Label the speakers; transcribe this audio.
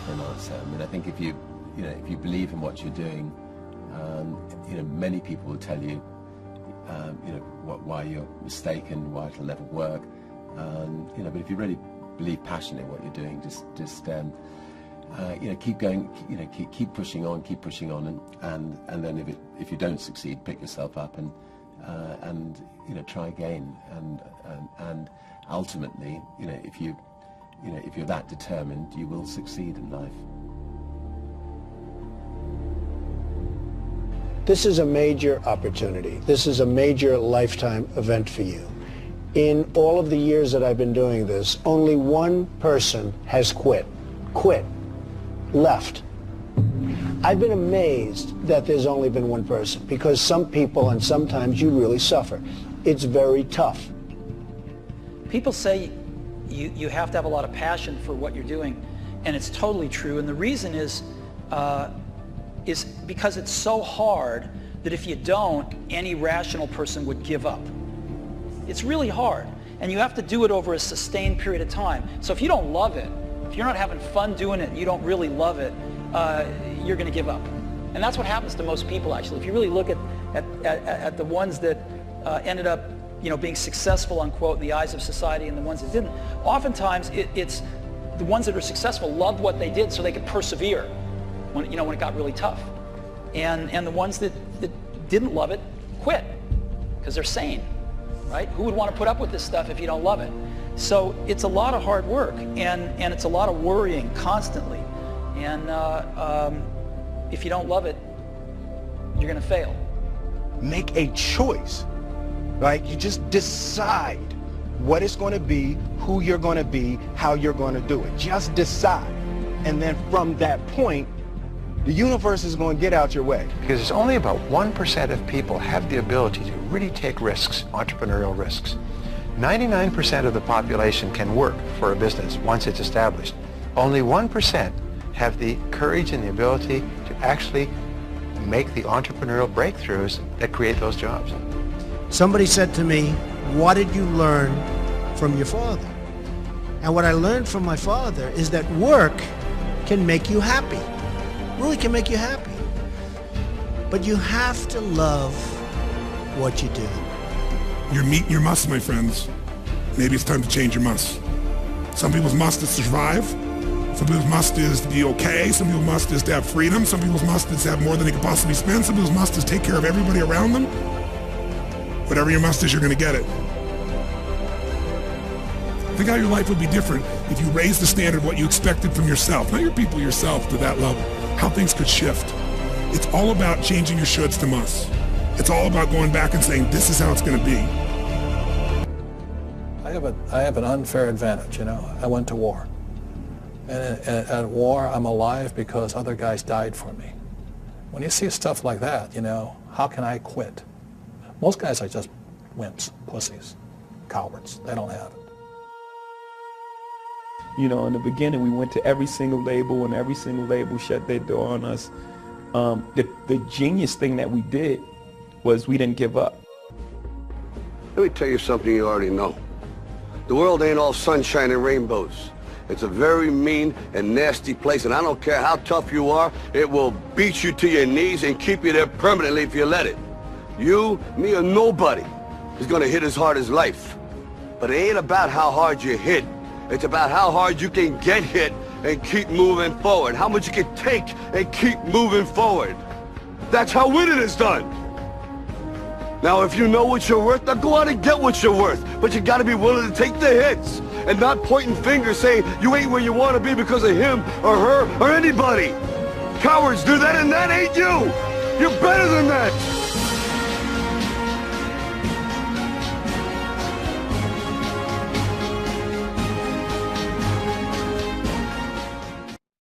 Speaker 1: for an answer. I mean, I think if you believe in what you're doing, many people will tell you, why you're mistaken, why it'll never work. But if you really believe passionately in what you're doing, just keep going, keep pushing on, and then if you don't succeed, pick yourself up and try again, and ultimately, if you're that determined, you will succeed in life.
Speaker 2: This is a major opportunity. This is a major lifetime event for you. In all of the years that I've been doing this, only one person has quit, left. I've been amazed that there's only been one person, because some people, and sometimes you really suffer. It's very tough.
Speaker 3: People say you have to have a lot of passion for what you're doing, and it's totally true. And the reason is because it's so hard that if you don't, any rational person would give up. It's really hard, and you have to do it over a sustained period of time. So if you don't love it, if you're not having fun doing it, and you don't really love it, you're going to give up. And that's what happens to most people, actually. If you really look at the ones that ended up being successful, unquote, in the eyes of society, and the ones that didn't, oftentimes it's the ones that are successful loved what they did so they could persevere when it got really tough. And the ones that didn't love it quit because they're sane, right? Who would want to put up with this stuff if you don't love it? So it's a lot of hard work, and it's a lot of worrying constantly. And if you don't love it, you're going to fail.
Speaker 4: Make a choice, right? You just decide what it's going to be, who you're going to be, how you're going to do it. Just decide. And then from that point, the universe is going to get out your way.
Speaker 5: Because it's only about 1% of people have the ability to really take risks, entrepreneurial risks. 99% of the population can work for a business once it's established. Only 1% have the courage and the ability to actually make the entrepreneurial breakthroughs that create those jobs.
Speaker 2: Somebody said to me, what did you learn from your father? And what I learned from my father is that work can make you happy. Really can make you happy. But you have to love what you do.
Speaker 6: You're meeting your must, my friends. Maybe it's time to change your must. Some people's must is to survive. Some people's must is to be okay. Some people's must is to have freedom. Some people's must is to have more than they could possibly spend. Some people's must is to take care of everybody around them. Whatever your must is, you're going to get it. Think how your life would be different if you raised the standard of what you expected from yourself, not your people, yourself, to that level. How things could shift. It's all about changing your shoulds to musts. It's all about going back and saying, this is how it's going to be.
Speaker 7: I have an unfair advantage, I went to war. And at war, I'm alive because other guys died for me. When you see stuff like that, how can I quit? Most guys are just wimps, pussies, cowards. They don't have it.
Speaker 8: In the beginning, we went to every single label, and every single label shut their door on us. The genius thing that we did was we didn't give up.
Speaker 9: Let me tell you something you already know. The world ain't all sunshine and rainbows. It's a very mean and nasty place, and I don't care how tough you are, it will beat you to your knees and keep you there permanently if you let it. You, me, or nobody is gonna hit as hard as life. But it ain't about how hard you hit. It's about how hard you can get hit and keep moving forward. How much you can take and keep moving forward. That's how winning is done. Now, if you know what you're worth, now go out and get what you're worth. But you gotta be willing to take the hits and not pointing fingers saying you ain't where you want to be because of him or her or anybody. Cowards do that, and that ain't you. You're better than that.